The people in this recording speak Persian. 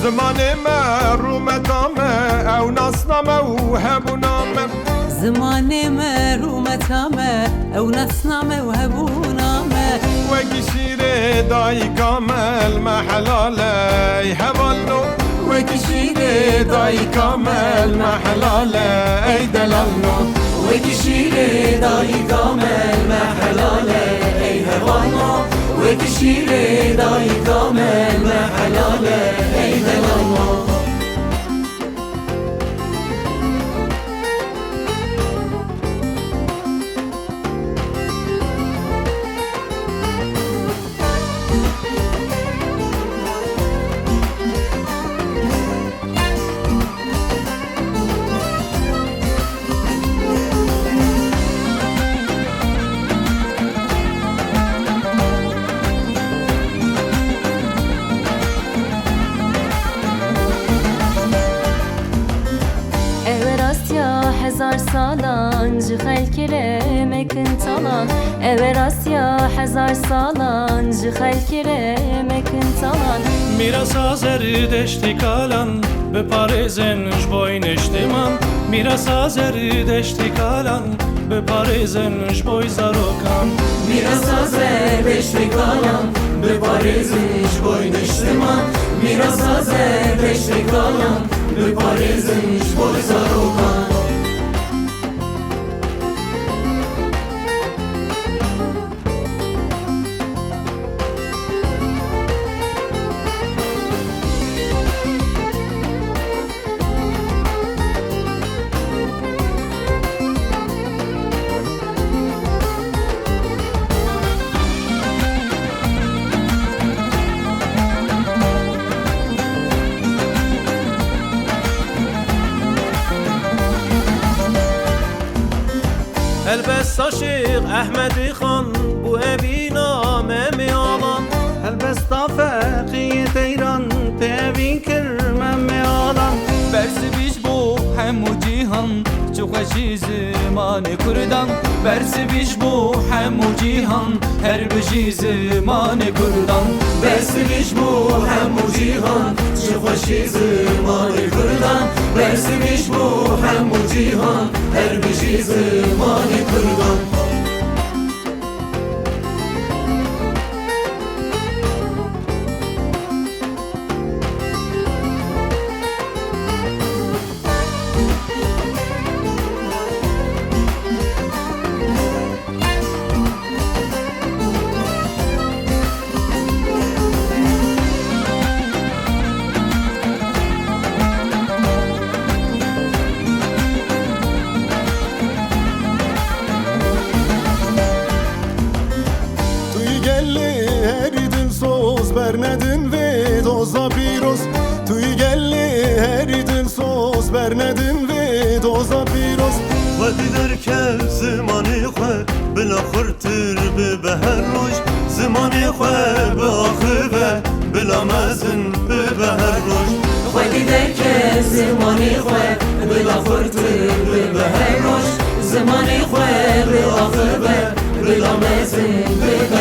زماني ما رومتامه او نصنامه وهبونامه زماني ما رومتامه او نصنامه وهبونامه وكي شيري داي كامل ما حلاله يهبالنو وكي شيري داي كامل ما حلاله اي دلالنو وكي شيري داي كامل ما حلاله اي هبالنو وكي شيري داي كامل ما حلاله اي دلالنو هزار سالان جی خلکره مکن تالان Evrasya هزار سالان جی خلکره مکن تالان میراث آزردشتی کالان به پارزن جبوی نشتمان میراث آزردشتی کالان به پارزن جبوی زاروکان میراث آزردشتی کالان به پارزن جبوی نشتمان میراث آزردشتی کالان به پارزن جبوی زاروکان Elbest aşık Ahmedi Xan bu evi namemi alan Elbest afaqiyet eyran tevin kirmemi alan Bersi biz bu hemu cihan çok eşi zamanı kurdan Bersi biz bu hemu cihan her bir zamanı kurdan Bersi biz bu hemu cihan çok eşi zamanı kurdan Bersi biz bu hemu cihan her bir zamanı kurdan برندن و دوزا پیروز توی گلی هریدن سوز برندن و دوزا پیروز وقتی در که زمانی خواه بلا خورتر به هر روش زمانی خواه به آخوه بلا مزن به هر روش وقتی در که زمانی خواه بلا خورتر به هر روش زمانی خواه به آخوه بلا مزن به